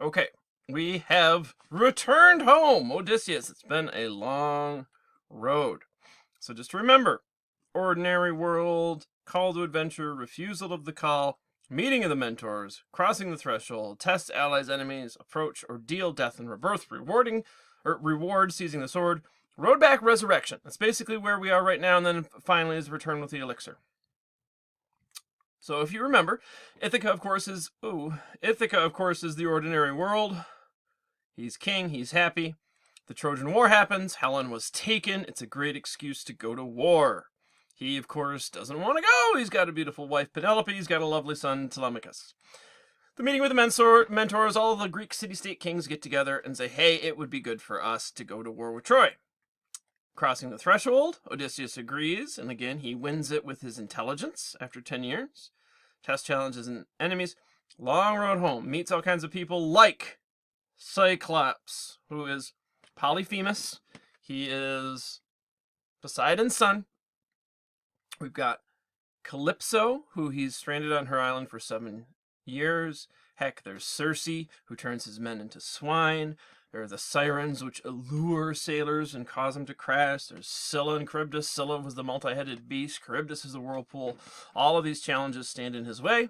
Okay, we have returned home, Odysseus. It's been a long road. So just remember, ordinary world, call to adventure, refusal of the call, meeting of the mentors, crossing the threshold, test allies, enemies, approach, ordeal, death and rebirth, reward, seizing the sword, road back, resurrection. That's basically where we are right now, and then finally is return with the elixir. So if you remember, Ithaca of course is the ordinary world. He's king, he's happy. The Trojan War happens, Helen was taken, it's a great excuse to go to war. He, of course, doesn't want to go. He's got a beautiful wife, Penelope. He's got a lovely son, Telemachus. The meeting with the mentors, all of the Greek city-state kings get together and say, hey, it would be good for us to go to war with Troy. Crossing the threshold, Odysseus agrees, and again, he wins it with his intelligence after 10 years. Test challenges and enemies. Long road home. Meets all kinds of people like Cyclops, who is Polyphemus. He is Poseidon's son. We've got Calypso, who he's stranded on her island for 7 years. Heck, there's Circe, who turns his men into swine. There are the sirens, which allure sailors and cause them to crash. There's Scylla and Charybdis. Scylla was the multi-headed beast. Charybdis is the whirlpool. All of these challenges stand in his way.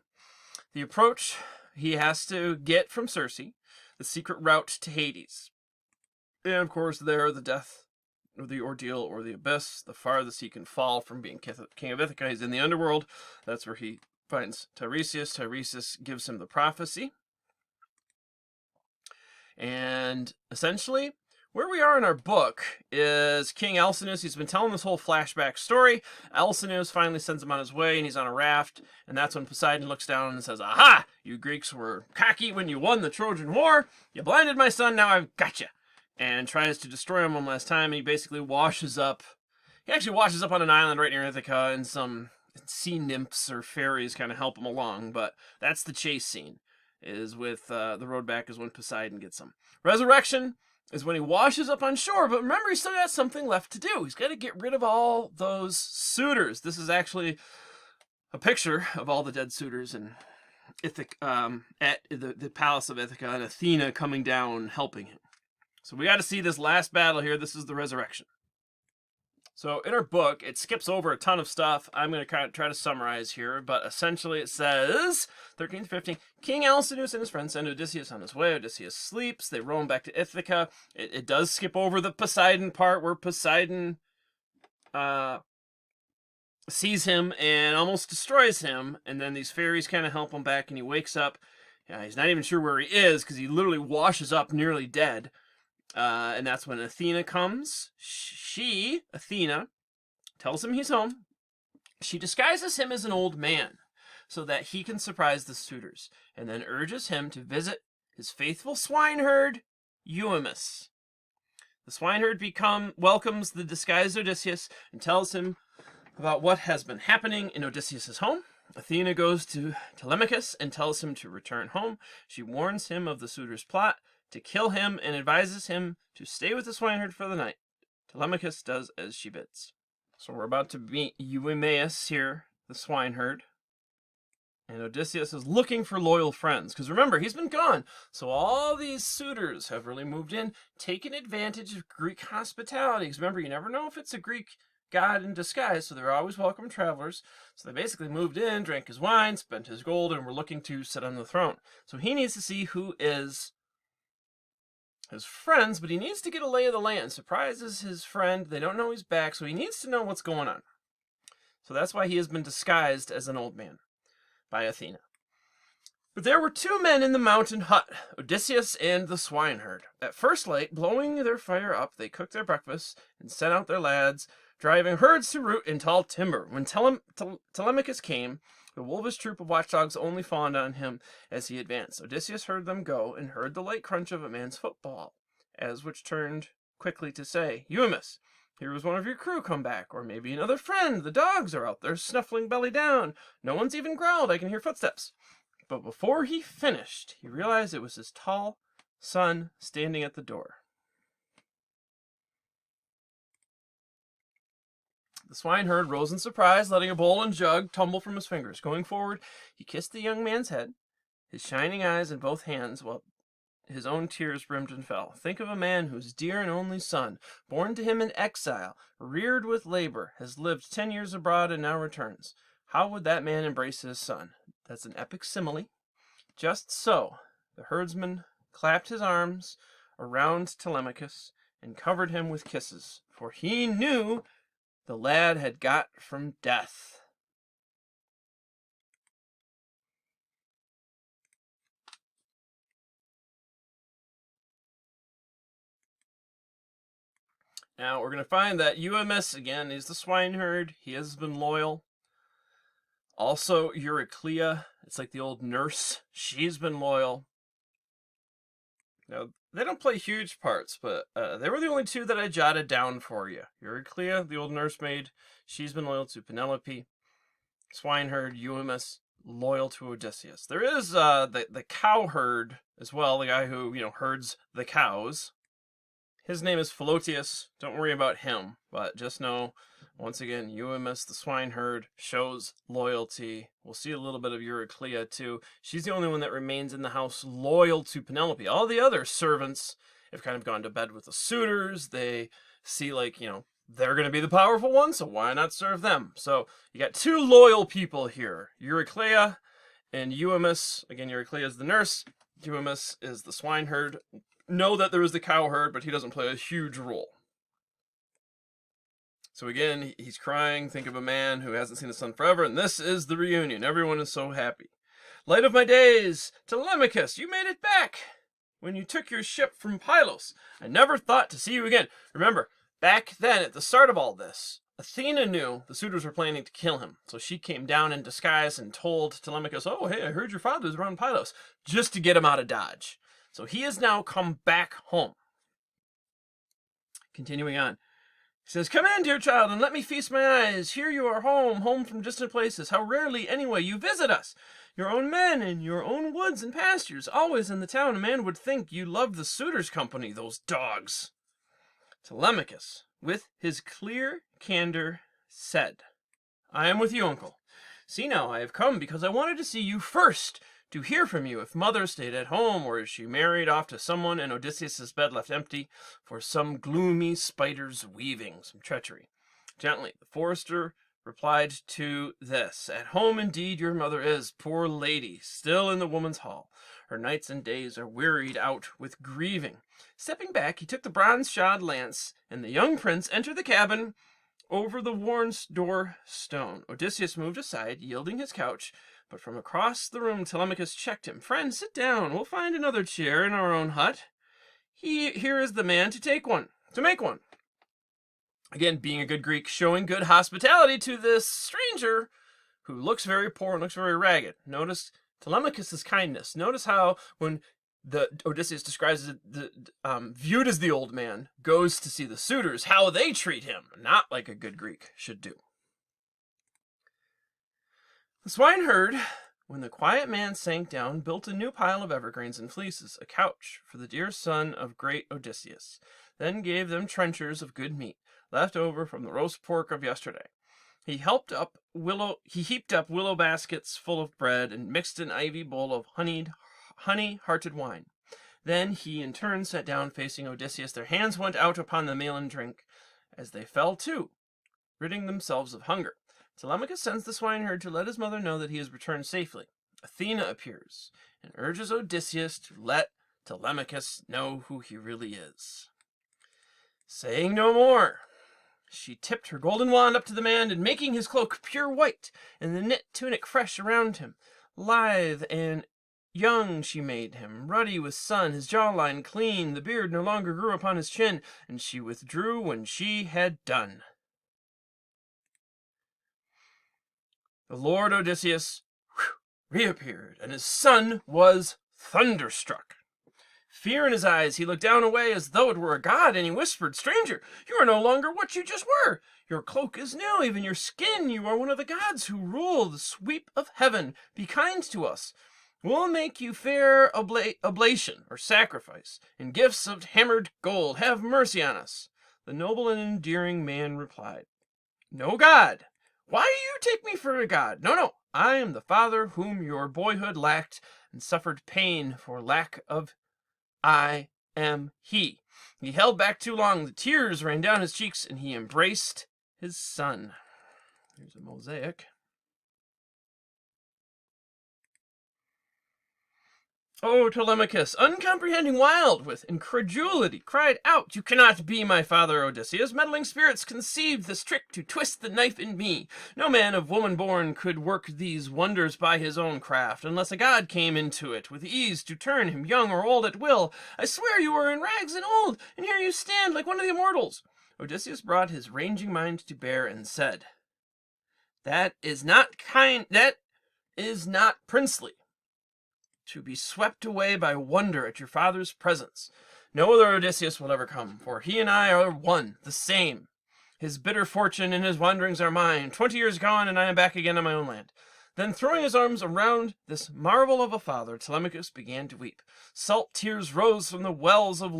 The approach, he has to get from Circe, the secret route to Hades. And of course, there, the death, or the ordeal, or the abyss, the farthest he can fall from being king of Ithaca. He's in the underworld. That's where he finds Tiresias. Tiresias gives him the prophecy. And essentially, where we are in our book is King Alcinous. He's been telling this whole flashback story. Alcinous finally sends him on his way, and he's on a raft. And that's when Poseidon looks down and says, aha, you Greeks were cocky when you won the Trojan War. You blinded my son, now I've got you. And tries to destroy him one last time. And he basically washes up. He actually washes up on an island right near Ithaca, and some sea nymphs or fairies kind of help him along. But that's the chase scene. Is with the road back is when Poseidon gets him. Resurrection is when he washes up on shore, but remember, he's still got something left to do. He's got to get rid of all those suitors. This is actually a picture of all the dead suitors in Ithaca, at the palace of Ithaca, and Athena coming down helping him. So we got to see this last battle here. This is the resurrection. So in our book, it skips over a ton of stuff. I'm going to kind of try to summarize here, but essentially it says, 13 to 15, King Alcinous and his friends send Odysseus on his way. Odysseus sleeps. They row him back to Ithaca. It does skip over the Poseidon part where Poseidon sees him and almost destroys him, and then these fairies kind of help him back, and he wakes up. He's not even sure where he is because he literally washes up nearly dead. And that's when Athena comes. Athena, tells him he's home. She disguises him as an old man so that he can surprise the suitors, and then urges him to visit his faithful swineherd, Euamus. The swineherd welcomes the disguised Odysseus and tells him about what has been happening in Odysseus' home. Athena goes to Telemachus and tells him to return home. She warns him of the suitors' plot to kill him and advises him to stay with the swineherd for the night. Telemachus does as she bids. So we're about to meet Euaeus here, the swineherd. And Odysseus is looking for loyal friends, because remember, he's been gone. So all these suitors have really moved in, taken advantage of Greek hospitality. Because remember, you never know if it's a Greek god in disguise, so they're always welcome travelers. So they basically moved in, drank his wine, spent his gold, and were looking to sit on the throne. So he needs to see who is his friends, but he needs to get a lay of the land. Surprises his friend. They don't know he's back, so he needs to know what's going on. So that's why he has been disguised as an old man by Athena. But there were two men in the mountain hut, Odysseus and the swineherd. At first light, blowing their fire up, they cooked their breakfast and sent out their lads, driving herds to root in tall timber. When Telemachus came, the wolvish troop of watchdogs only fawned on him as he advanced. Odysseus heard them go and heard the light crunch of a man's footfall, as which turned quickly to say, Euamus, here was one of your crew come back, or maybe another friend. The dogs are out there snuffling belly down. No one's even growled. I can hear footsteps. But before he finished, he realized it was his tall son standing at the door. The swineherd rose in surprise, letting a bowl and jug tumble from his fingers. Going forward, he kissed the young man's head, his shining eyes in both hands, while his own tears brimmed and fell. Think of a man whose dear and only son, born to him in exile, reared with labor, has lived 10 years abroad and now returns. How would that man embrace his son? That's an epic simile. Just so, the herdsman clapped his arms around Telemachus and covered him with kisses, for he knew the lad had got from death. Now, we're going to find that UMS, again, is the swineherd. He has been loyal. Also, Euryclea, it's like the old nurse. She's been loyal. Now, they don't play huge parts, but they were the only two that I jotted down for you. Euryclea, the old nursemaid, she's been loyal to Penelope. Swineherd, UMS, loyal to Odysseus. There is the cowherd as well, the guy who, herds the cows. His name is Philotius. Don't worry about him, but just know, once again, UMS, the swineherd, shows loyalty. We'll see a little bit of Euryclea, too. She's the only one that remains in the house loyal to Penelope. All the other servants have kind of gone to bed with the suitors. They see, they're going to be the powerful ones, so why not serve them? So you got two loyal people here, Euryclea and UMS. Again, Euryclea is the nurse. UMS is the swineherd. Know that there is the cowherd, but he doesn't play a huge role. So again, he's crying. Think of a man who hasn't seen his son forever, and this is the reunion. Everyone is so happy. Light of my days, Telemachus, you made it back when you took your ship from Pylos. I never thought to see you again. Remember, back then, at the start of all this, Athena knew the suitors were planning to kill him, so she came down in disguise and told Telemachus, oh, hey, I heard your father's around Pylos, just to get him out of Dodge. So he has now come back home. Continuing on. He says, come in, dear child, and let me feast my eyes. Here you are home from distant places. How rarely, anyway, you visit us. Your own men in your own woods and pastures, always in the town. A man would think you loved the suitors' company, those dogs. Telemachus, with his clear candor, said, I am with you, uncle. See now, I have come because I wanted to see you first, to hear from you if mother stayed at home, or is she married off to someone and Odysseus' bed left empty for some gloomy spider's weaving, some treachery. Gently, the forester replied to this, at home indeed your mother is, poor lady, still in the woman's hall. Her nights and days are wearied out with grieving. Stepping back, he took the bronze-shod lance, and the young prince entered the cabin over the worn door stone. Odysseus moved aside, yielding his couch, but from across the room Telemachus checked him. Friend, sit down. We'll find another chair in our own hut. Here is the man to make one. Again, being a good Greek, showing good hospitality to this stranger who looks very poor and looks very ragged. Notice Telemachus' kindness. Notice how when Odysseus describes viewed as the old man, goes to see the suitors, how they treat him, not like a good Greek should do. The swineherd, when the quiet man sank down, built a new pile of evergreens and fleeces, a couch for the dear son of great Odysseus, then gave them trenchers of good meat, left over from the roast pork of yesterday. He heaped up willow baskets full of bread, and mixed an ivy bowl of honey-hearted wine. Then he in turn sat down facing Odysseus. Their hands went out upon the meal and drink, as they fell to, ridding themselves of hunger. Telemachus sends the swineherd to let his mother know that he has returned safely. Athena appears and urges Odysseus to let Telemachus know who he really is. Saying no more, she tipped her golden wand up to the man, and making his cloak pure white, and the knit tunic fresh around him, lithe and young she made him, ruddy with sun, his jawline clean, the beard no longer grew upon his chin, and she withdrew when she had done. The Lord Odysseus reappeared, and his son was thunderstruck. Fear in his eyes, he looked down away as though it were a god, and he whispered, Stranger, you are no longer what you just were. Your cloak is new, even your skin. You are one of the gods who rule the sweep of heaven. Be kind to us. We'll make you fair oblation, or sacrifice, in gifts of hammered gold. Have mercy on us. The noble and endearing man replied, No god. Why do you take me for a god? No, I am the father whom your boyhood lacked and suffered pain for lack of I am he. He held back too long. The tears ran down his cheeks, and he embraced his son. Here's a mosaic. O Telemachus, uncomprehending wild with incredulity, cried out, "You cannot be my father, Odysseus. Meddling spirits conceived this trick to twist the knife in me. No man of woman born could work these wonders by his own craft, unless a god came into it with ease to turn him young or old at will. I swear you were in rags and old, and here you stand like one of the immortals." Odysseus brought his ranging mind to bear and said, "That is not princely, to be swept away by wonder at your father's presence. No other Odysseus will ever come, for he and I are one, the same. His bitter fortune and his wanderings are mine. 20 years gone, and I am back again on my own land." Then, throwing his arms around this marvel of a father, Telemachus began to weep. Salt tears rose from the wells of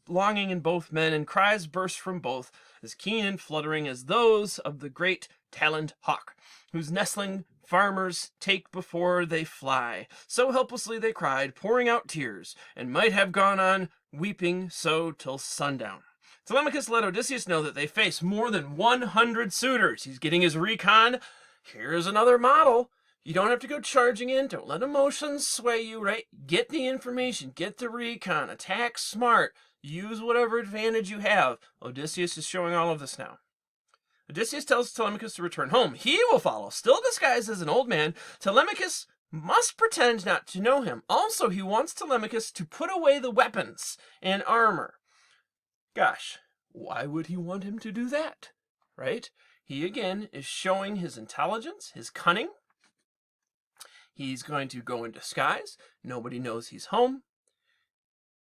longing in both men, and cries burst from both, as keen and fluttering as those of the great taloned hawk, whose nestling farmers take before they fly. So helplessly they cried, pouring out tears, and might have gone on weeping so till sundown. Telemachus let Odysseus know that they face more than 100 suitors. He's getting his recon. Here's another model. You don't have to go charging in. Don't let emotions sway you, right? Get the information. Get the recon. Attack smart. Use whatever advantage you have. Odysseus is showing all of this now. Odysseus tells Telemachus to return home. He will follow, still disguised as an old man. Telemachus must pretend not to know him. Also, he wants Telemachus to put away the weapons and armor. Gosh, why would he want him to do that? Right? He, again, is showing his intelligence, his cunning. He's going to go in disguise. Nobody knows he's home.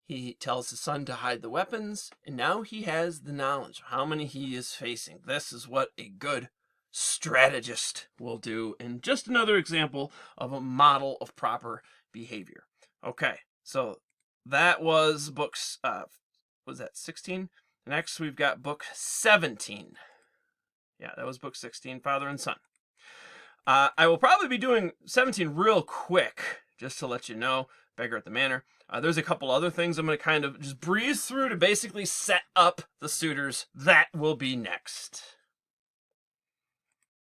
He tells his son to hide the weapons, and now he has the knowledge of how many he is facing. This is what a good strategist will do, and just another example of a model of proper behavior. Okay, so that was books, was that 16? Next, we've got book 17. Yeah, that was book 16, Father and Son. I will probably be doing 17 real quick, just to let you know. Beggar at the Manor. There's a couple other things I'm going to kind of just breeze through to basically set up the suitors. That will be next.